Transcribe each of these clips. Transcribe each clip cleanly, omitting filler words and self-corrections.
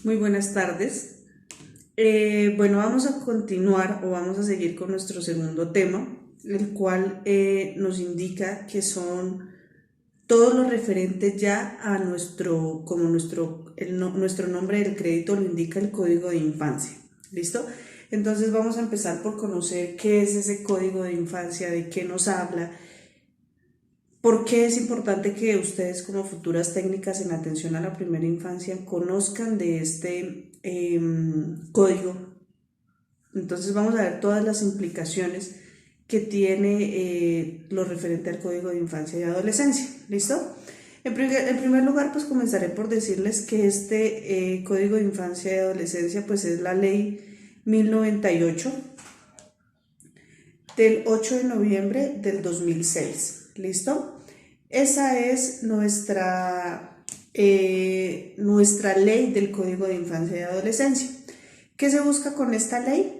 Muy buenas tardes. Bueno, vamos a continuar o vamos a seguir con nuestro segundo tema, el cual nos indica que son todo lo referente ya a nuestro, como nuestro nombre del crédito lo indica, el código de infancia. ¿Listo? Entonces vamos a empezar por conocer qué es ese código de infancia, de qué nos habla. ¿Por qué es importante que ustedes como futuras técnicas en atención a la primera infancia conozcan de este código? Entonces vamos a ver todas las implicaciones que tiene lo referente al código de infancia y adolescencia. ¿Listo? En primer lugar, pues comenzaré por decirles que este código de infancia y adolescencia pues es la ley 1098 del 8 de noviembre del 2006. ¿Listo? Esa es nuestra ley del Código de Infancia y Adolescencia. ¿Qué se busca con esta ley?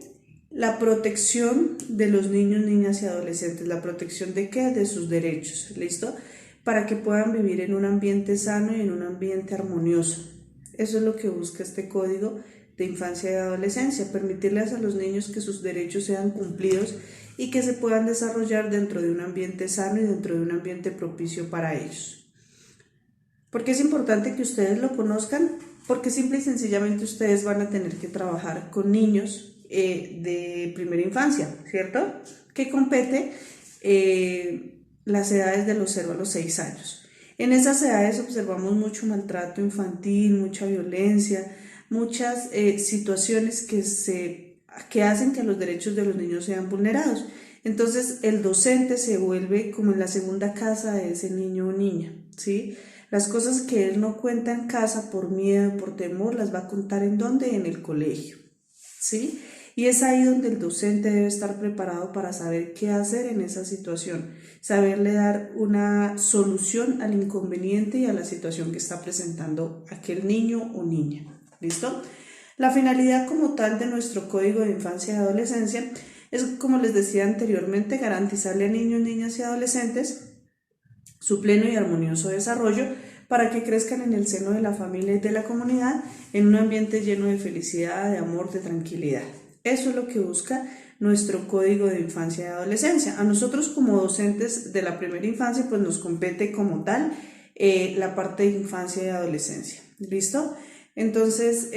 La protección de los niños, niñas y adolescentes. ¿La protección de qué? De sus derechos. ¿Listo? Para que puedan vivir en un ambiente sano y en un ambiente armonioso. Eso es lo que busca este Código de Infancia y Adolescencia, permitirles a los niños que sus derechos sean cumplidos y que se puedan desarrollar dentro de un ambiente sano y dentro de un ambiente propicio para ellos. ¿Por qué es importante que ustedes lo conozcan? Porque simple y sencillamente ustedes van a tener que trabajar con niños de primera infancia, ¿cierto? Que compete las edades de los 0 a los 6 años. En esas edades observamos mucho maltrato infantil, mucha violencia, muchas situaciones que hacen que los derechos de los niños sean vulnerados. Entonces el docente se vuelve como en la segunda casa de ese niño o niña, ¿sí? Las cosas que él no cuenta en casa por miedo, por temor, las va a contar ¿en dónde? En el colegio, ¿sí? Y es ahí donde el docente debe estar preparado para saber qué hacer en esa situación, saberle dar una solución al inconveniente y a la situación que está presentando aquel niño o niña. ¿Listo? La finalidad como tal de nuestro Código de Infancia y Adolescencia es, como les decía anteriormente, garantizarle a niños, niñas y adolescentes su pleno y armonioso desarrollo para que crezcan en el seno de la familia y de la comunidad en un ambiente lleno de felicidad, de amor, de tranquilidad. Eso es lo que busca nuestro Código de Infancia y Adolescencia. A nosotros como docentes de la primera infancia pues nos compete como tal la parte de infancia y adolescencia. ¿Listo? Entonces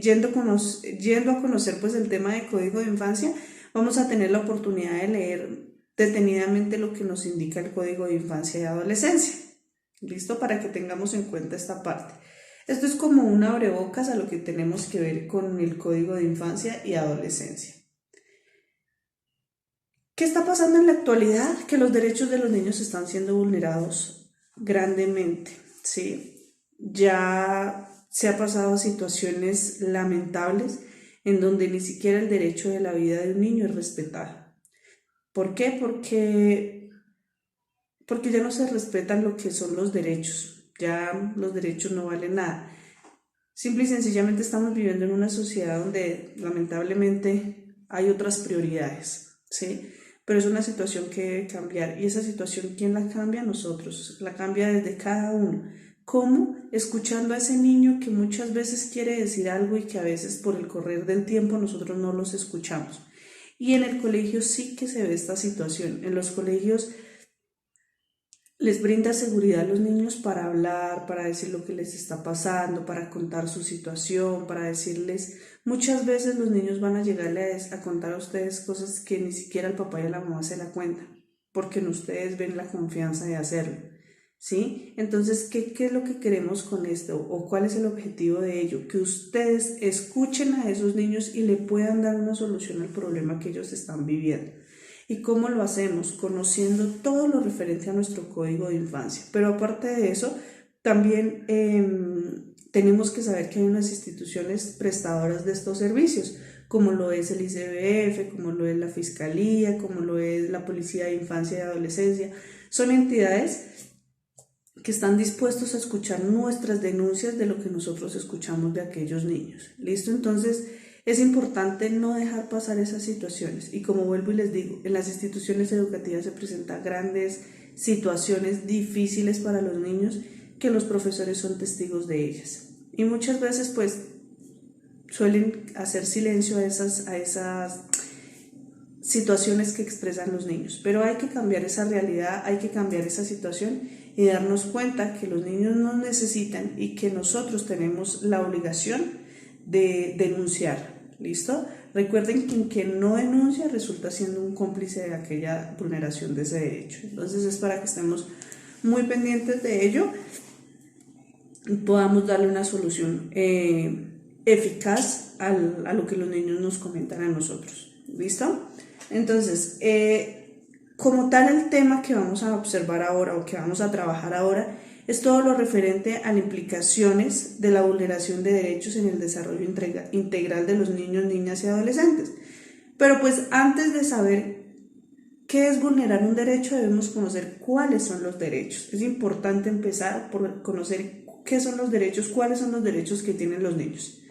yendo a conocer pues el tema de Código de Infancia, vamos a tener la oportunidad de leer detenidamente lo que nos indica el Código de Infancia y Adolescencia. ¿Listo? Para que tengamos en cuenta esta parte. Esto es como un abrebocas a lo que tenemos que ver con el Código de Infancia y Adolescencia. ¿Qué está pasando en la actualidad? Que los derechos de los niños están siendo vulnerados grandemente, ¿sí? Ya se ha pasado a situaciones lamentables en donde ni siquiera el derecho de la vida de un niño es respetado. ¿Por qué? Porque ya no se respetan lo que son los derechos, ya los derechos no valen nada. Simple y sencillamente estamos viviendo en una sociedad donde lamentablemente hay otras prioridades, ¿sí? Pero es una situación que debe cambiar, y esa situación, ¿quién la cambia? Nosotros, la cambia desde cada uno. ¿Cómo? Escuchando a ese niño que muchas veces quiere decir algo y que a veces por el correr del tiempo nosotros no los escuchamos. Y en el colegio sí que se ve esta situación. En los colegios les brinda seguridad a los niños para hablar, para decir lo que les está pasando, para contar su situación, para decirles, muchas veces los niños van a llegarle a contar a ustedes cosas que ni siquiera el papá y la mamá se la cuentan, porque en ustedes ven la confianza de hacerlo, ¿sí? Entonces, ¿qué es lo que queremos con esto? ¿O cuál es el objetivo de ello? Que ustedes escuchen a esos niños y le puedan dar una solución al problema que ellos están viviendo. ¿Y cómo lo hacemos? Conociendo todo lo referente a nuestro código de infancia. Pero aparte de eso, también tenemos que saber que hay unas instituciones prestadoras de estos servicios, como lo es el ICBF, como lo es la Fiscalía, como lo es la Policía de Infancia y Adolescencia. Son entidades que están dispuestos a escuchar nuestras denuncias de lo que nosotros escuchamos de aquellos niños. ¿Listo? Entonces, es importante no dejar pasar esas situaciones, y como vuelvo y les digo, en las instituciones educativas se presentan grandes situaciones difíciles para los niños que los profesores son testigos de ellas. Y muchas veces pues suelen hacer silencio a esas situaciones que expresan los niños, pero hay que cambiar esa realidad, hay que cambiar esa situación y darnos cuenta que los niños nos necesitan y que nosotros tenemos la obligación de denunciar. ¿Listo? Recuerden que quien no denuncia resulta siendo un cómplice de aquella vulneración de ese derecho. Entonces es para que estemos muy pendientes de ello y podamos darle una solución eficaz a lo que los niños nos comentan a nosotros. ¿Listo? Entonces, como tal, el tema que vamos a observar ahora o que vamos a trabajar ahora es todo lo referente a las implicaciones de la vulneración de derechos en el desarrollo integral de los niños, niñas y adolescentes. Pero pues antes de saber qué es vulnerar un derecho, debemos conocer cuáles son los derechos. Es importante empezar por conocer qué son los derechos, cuáles son los derechos que tienen los niños.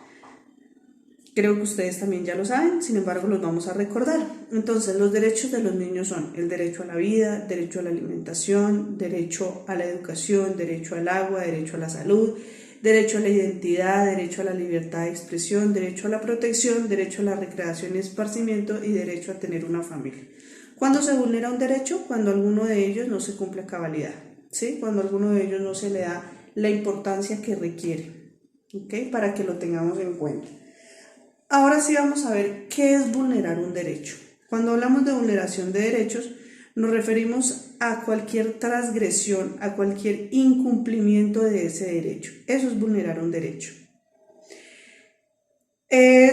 Creo que ustedes también ya lo saben, sin embargo los vamos a recordar. Entonces, los derechos de los niños son el derecho a la vida, derecho a la alimentación, derecho a la educación, derecho al agua, derecho a la salud, derecho a la identidad, derecho a la libertad de expresión, derecho a la protección, derecho a la recreación y esparcimiento y derecho a tener una familia. ¿Cuándo se vulnera un derecho? Cuando alguno de ellos no se cumple a cabalidad, ¿sí? Cuando a alguno de ellos no se le da la importancia que requiere, ¿ok? Para que lo tengamos en cuenta. Ahora sí vamos a ver qué es vulnerar un derecho. Cuando hablamos de vulneración de derechos, nos referimos a cualquier transgresión, a cualquier incumplimiento de ese derecho. Eso es vulnerar un derecho.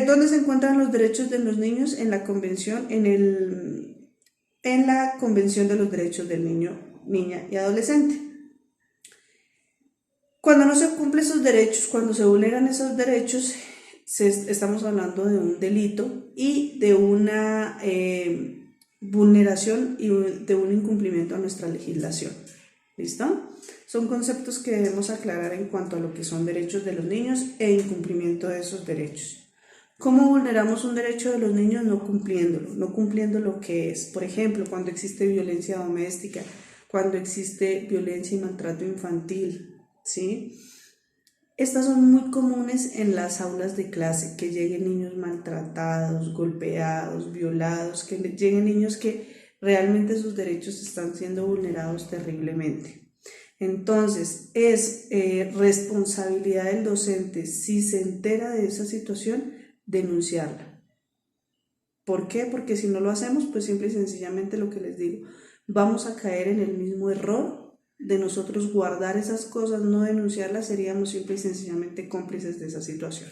¿Dónde se encuentran los derechos de los niños? En la convención, en la Convención de los Derechos del Niño, Niña y Adolescente. Cuando no se cumplen esos derechos, cuando se vulneran esos derechos, estamos hablando de un delito y de una vulneración y de un incumplimiento a nuestra legislación. ¿Listo? Son conceptos que debemos aclarar en cuanto a lo que son derechos de los niños e incumplimiento de esos derechos. ¿Cómo vulneramos un derecho de los niños? No cumpliéndolo, no cumpliendo lo que es. Por ejemplo, cuando existe violencia doméstica, cuando existe violencia y maltrato infantil, ¿sí? Estas son muy comunes en las aulas de clase, que lleguen niños maltratados, golpeados, violados, que lleguen niños que realmente sus derechos están siendo vulnerados terriblemente. Entonces, es responsabilidad del docente, si se entera de esa situación, denunciarla. ¿Por qué? Porque si no lo hacemos, pues simple y sencillamente lo que les digo, vamos a caer en el mismo error de nosotros guardar esas cosas, no denunciarlas, seríamos simple y sencillamente cómplices de esa situación.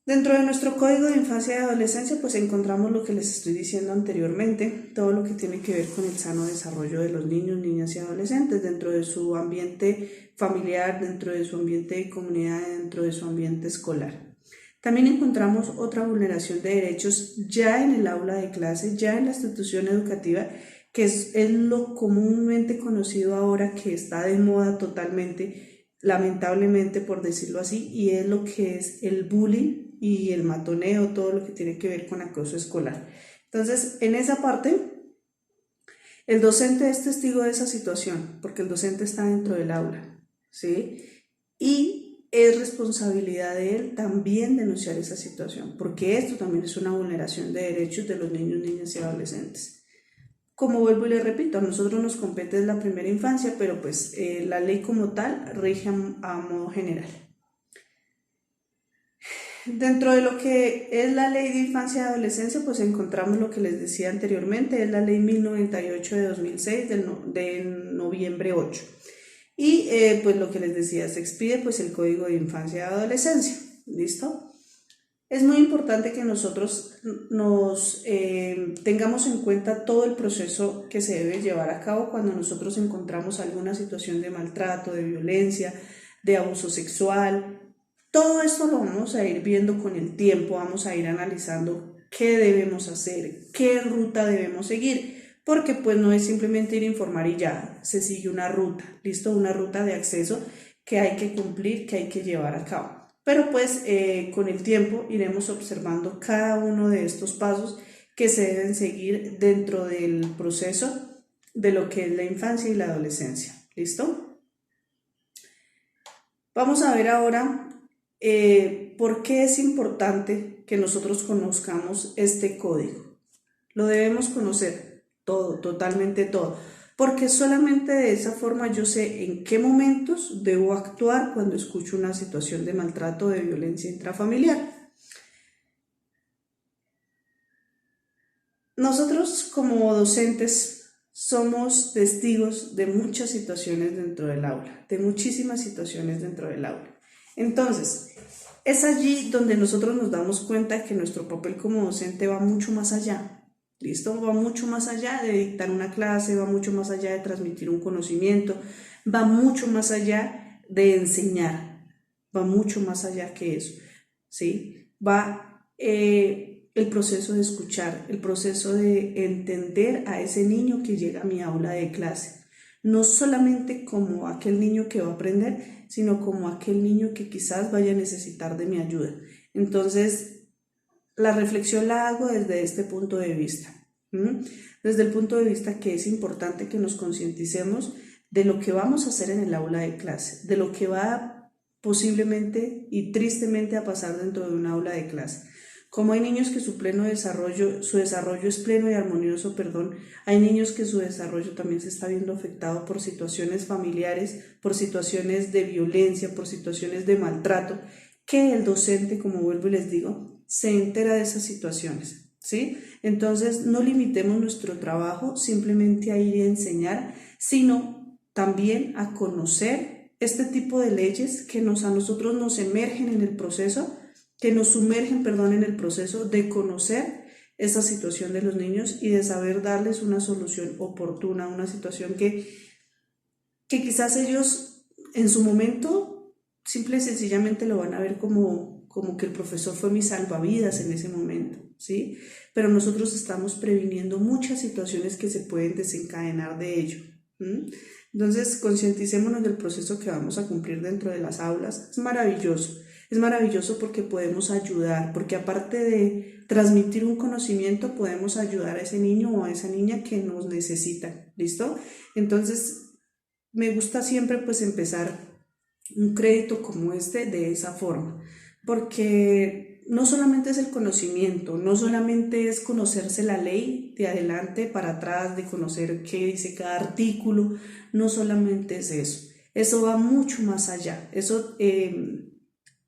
Dentro de nuestro Código de Infancia y Adolescencia, pues encontramos lo que les estoy diciendo anteriormente, todo lo que tiene que ver con el sano desarrollo de los niños, niñas y adolescentes, dentro de su ambiente familiar, dentro de su ambiente de comunidad, dentro de su ambiente escolar. También encontramos otra vulneración de derechos ya en el aula de clase, ya en la institución educativa, que es lo comúnmente conocido ahora, que está de moda totalmente, lamentablemente por decirlo así, y es lo que es el bullying y el matoneo, todo lo que tiene que ver con acoso escolar. Entonces, en esa parte, el docente es testigo de esa situación, porque el docente está dentro del aula, ¿sí? Y es responsabilidad de él también denunciar esa situación, porque esto también es una vulneración de derechos de los niños, niñas y adolescentes. Como vuelvo y le repito, a nosotros nos compete la primera infancia, pero pues la ley como tal rige a modo general. Dentro de lo que es la ley de infancia y adolescencia, pues encontramos lo que les decía anteriormente, es la ley 1098 de 2006 de noviembre 8. Y pues lo que les decía, se expide pues el Código de Infancia y Adolescencia. ¿Listo? Es muy importante que nosotros nos tengamos en cuenta todo el proceso que se debe llevar a cabo cuando nosotros encontramos alguna situación de maltrato, de violencia, de abuso sexual. Todo esto lo vamos a ir viendo con el tiempo, vamos a ir analizando qué debemos hacer, qué ruta debemos seguir, porque pues no es simplemente ir a informar y ya, se sigue una ruta, ¿listo? Una ruta de acceso que hay que cumplir, que hay que llevar a cabo. Pero pues con el tiempo iremos observando cada uno de estos pasos que se deben seguir dentro del proceso de lo que es la infancia y la adolescencia. ¿Listo? Vamos a ver ahora por qué es importante que nosotros conozcamos este código. Lo debemos conocer todo, totalmente todo, porque solamente de esa forma yo sé en qué momentos debo actuar cuando escucho una situación de maltrato o de violencia intrafamiliar. Nosotros como docentes somos testigos de muchas situaciones dentro del aula, de muchísimas situaciones dentro del aula. Entonces, es allí donde nosotros nos damos cuenta que nuestro papel como docente va mucho más allá. ¿Listo? Va mucho más allá de dictar una clase, va mucho más allá de transmitir un conocimiento, va mucho más allá de enseñar, va mucho más allá que eso, ¿sí? Va el proceso de escuchar, el proceso de entender a ese niño que llega a mi aula de clase, no solamente como aquel niño que va a aprender, sino como aquel niño que quizás vaya a necesitar de mi ayuda. Entonces, la reflexión la hago desde este punto de vista, desde el punto de vista que es importante que nos concienticemos de lo que vamos a hacer en el aula de clase, de lo que va posiblemente y tristemente a pasar dentro de un aula de clase. Como hay niños que su desarrollo es pleno y armonioso, perdón, hay niños que su desarrollo también se está viendo afectado por situaciones familiares, por situaciones de violencia, por situaciones de maltrato, que el docente, como vuelvo y les digo, se entera de esas situaciones, ¿sí? Entonces, no limitemos nuestro trabajo simplemente a ir y a enseñar, sino también a conocer este tipo de leyes que a nosotros nos emergen en el proceso, que nos sumergen, perdón, en el proceso de conocer esa situación de los niños y de saber darles una solución oportuna, una situación que quizás ellos en su momento simple y sencillamente lo van a ver como que el profesor fue mi salvavidas en ese momento, ¿sí? Pero nosotros estamos previniendo muchas situaciones que se pueden desencadenar de ello. Entonces, concienticémonos del proceso que vamos a cumplir dentro de las aulas. Es maravilloso porque podemos ayudar, porque aparte de transmitir un conocimiento, podemos ayudar a ese niño o a esa niña que nos necesita, ¿listo? Entonces, me gusta siempre pues empezar un crédito como este de esa forma, porque no solamente es el conocimiento, no solamente es conocerse la ley de adelante para atrás, de conocer qué dice cada artículo, no solamente es eso va mucho más allá, eso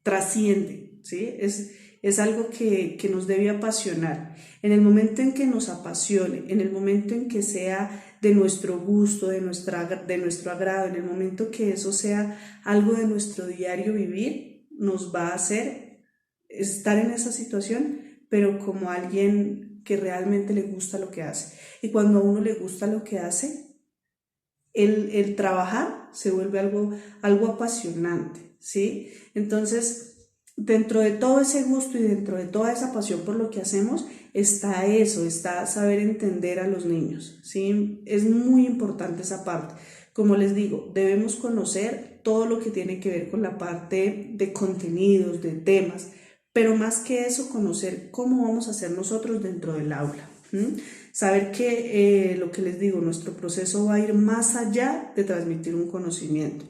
trasciende, ¿sí? Es algo que nos debe apasionar. En el momento en que nos apasione, en el momento en que sea de nuestro gusto, de nuestro agrado, en el momento que eso sea algo de nuestro diario vivir, nos va a hacer estar en esa situación, pero como alguien que realmente le gusta lo que hace. Y cuando a uno le gusta lo que hace, el trabajar se vuelve algo apasionante, ¿sí? Entonces, dentro de todo ese gusto y dentro de toda esa pasión por lo que hacemos, está eso, está saber entender a los niños, ¿sí? Es muy importante esa parte. Como les digo, debemos conocer todo lo que tiene que ver con la parte de contenidos, de temas, pero más que eso, conocer cómo vamos a hacer nosotros dentro del aula. Saber que lo que les digo, nuestro proceso va a ir más allá de transmitir un conocimiento.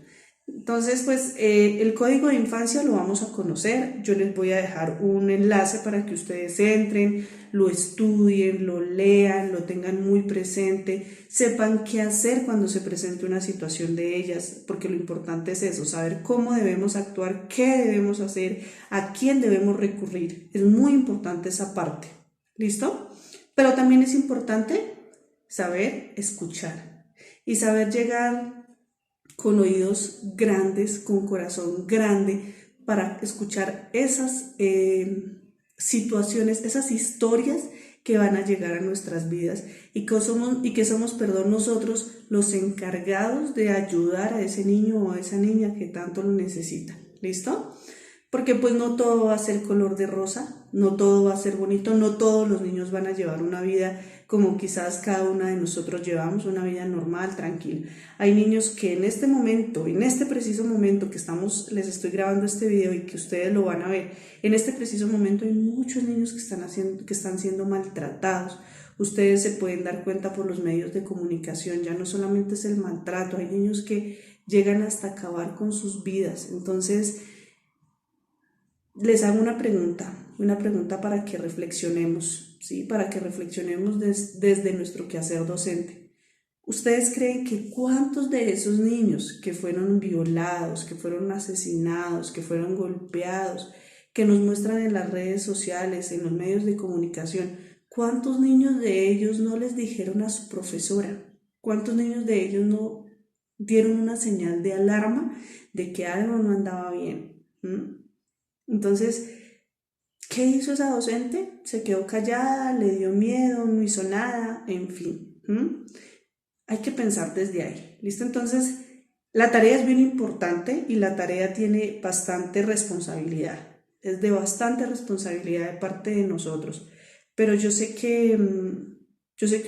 Entonces, pues el código de infancia lo vamos a conocer. Yo les voy a dejar un enlace para que ustedes entren, lo estudien, lo lean, lo tengan muy presente, sepan qué hacer cuando se presente una situación de ellas, porque lo importante es eso, saber cómo debemos actuar, qué debemos hacer, a quién debemos recurrir. Es muy importante esa parte. ¿Listo? Pero también es importante saber escuchar y saber llegar con oídos grandes, con corazón grande, para escuchar esas situaciones, esas historias que van a llegar a nuestras vidas y que somos, perdón, nosotros los encargados de ayudar a ese niño o a esa niña que tanto lo necesita. ¿Listo? Porque pues no todo va a ser color de rosa, no todo va a ser bonito, no todos los niños van a llevar una vida como quizás cada una de nosotros llevamos, una vida normal, tranquila. Hay niños que en este momento, en este preciso momento que les estoy grabando este video y que ustedes lo van a ver, en este preciso momento hay muchos niños que están siendo maltratados. Ustedes se pueden dar cuenta por los medios de comunicación, ya no solamente es el maltrato, hay niños llegan hasta acabar con sus vidas. Entonces, les hago una pregunta para que reflexionemos, ¿sí? Para que reflexionemos desde nuestro quehacer docente. ¿Ustedes creen que cuántos de esos niños que fueron violados, que fueron asesinados, que fueron golpeados, que nos muestran en las redes sociales, en los medios de comunicación, cuántos niños de ellos no les dijeron a su profesora? ¿Cuántos niños de ellos no dieron una señal de alarma de que algo no andaba bien? Entonces, ¿qué hizo esa docente? Se quedó callada, le dio miedo, no hizo nada, en fin. Hay que pensar desde ahí, ¿listo? Entonces, la tarea es bien importante y la tarea tiene bastante responsabilidad. Es de bastante responsabilidad de parte de nosotros. Pero yo sé que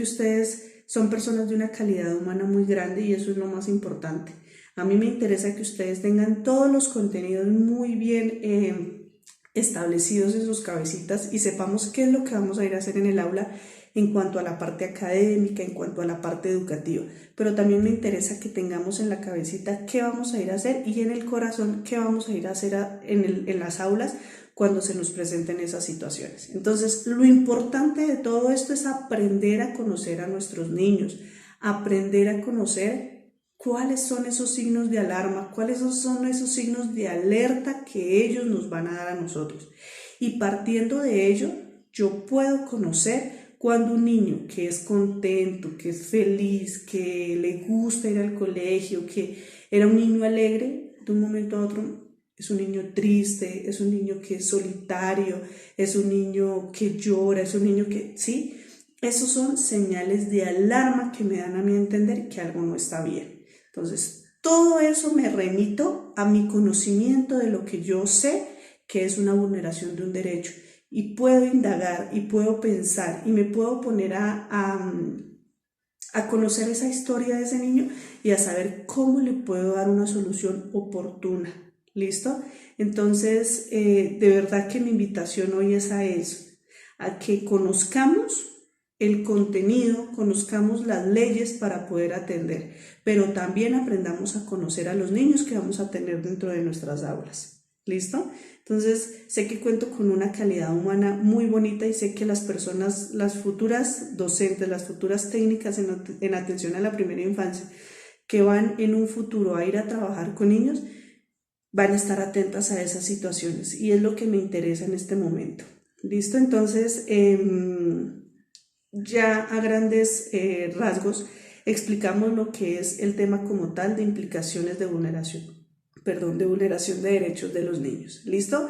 ustedes son personas de una calidad humana muy grande y eso es lo más importante. A mí me interesa que ustedes tengan todos los contenidos muy bien establecidos en sus cabecitas y sepamos qué es lo que vamos a ir a hacer en el aula en cuanto a la parte académica, en cuanto a la parte educativa, pero también me interesa que tengamos en la cabecita qué vamos a ir a hacer y en el corazón qué vamos a ir a hacer en las aulas cuando se nos presenten esas situaciones. Entonces, lo importante de todo esto es aprender a conocer a nuestros niños, aprender a conocer cuáles son esos signos de alarma, cuáles son esos signos de alerta que ellos nos van a dar a nosotros. Y partiendo de ello, yo puedo conocer cuando un niño que es contento, que es feliz, que le gusta ir al colegio, que era un niño alegre, de un momento a otro es un niño triste, es un niño que es solitario, es un niño que llora, es un niño que, ¿sí? Esos son señales de alarma que me dan a mí a entender que algo no está bien. Entonces, todo eso me remito a mi conocimiento de lo que yo sé que es una vulneración de un derecho. Y puedo indagar y puedo pensar y me puedo poner a conocer esa historia de ese niño y a saber cómo le puedo dar una solución oportuna. ¿Listo? Entonces, de verdad que mi invitación hoy es a eso, a que conozcamos el contenido, conozcamos las leyes para poder atender, pero también aprendamos a conocer a los niños que vamos a tener dentro de nuestras aulas. ¿Listo? Entonces, sé que cuento con una calidad humana muy bonita y sé que las personas, las futuras docentes, las futuras técnicas en atención a la primera infancia, que van en un futuro a ir a trabajar con niños, van a estar atentas a esas situaciones y es lo que me interesa en este momento. ¿Listo? Entonces, ya a grandes rasgos explicamos lo que es el tema como tal de implicaciones de vulneración de derechos de los niños. ¿Listo?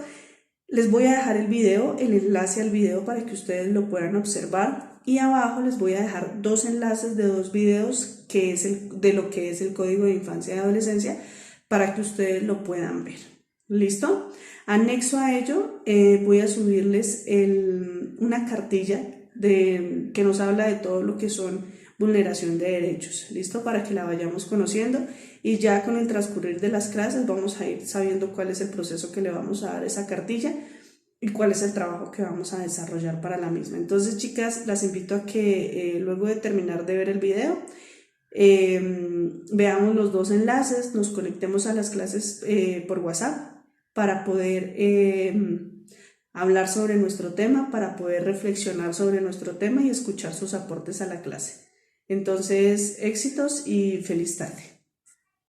Les voy a dejar el enlace al video para que ustedes lo puedan observar y abajo les voy a dejar dos enlaces de dos videos que es de lo que es el Código de Infancia y Adolescencia para que ustedes lo puedan ver. ¿Listo? Anexo a ello voy a subirles una cartilla que nos habla de todo lo que son vulneración de derechos, ¿listo? Para que la vayamos conociendo y ya con el transcurrir de las clases vamos a ir sabiendo cuál es el proceso que le vamos a dar a esa cartilla y cuál es el trabajo que vamos a desarrollar para la misma. Entonces, chicas, las invito a que luego de terminar de ver el video, veamos los dos enlaces, nos conectemos a las clases por WhatsApp para poder hablar sobre nuestro tema, para poder reflexionar sobre nuestro tema y escuchar sus aportes a la clase. Entonces, éxitos y feliz tarde.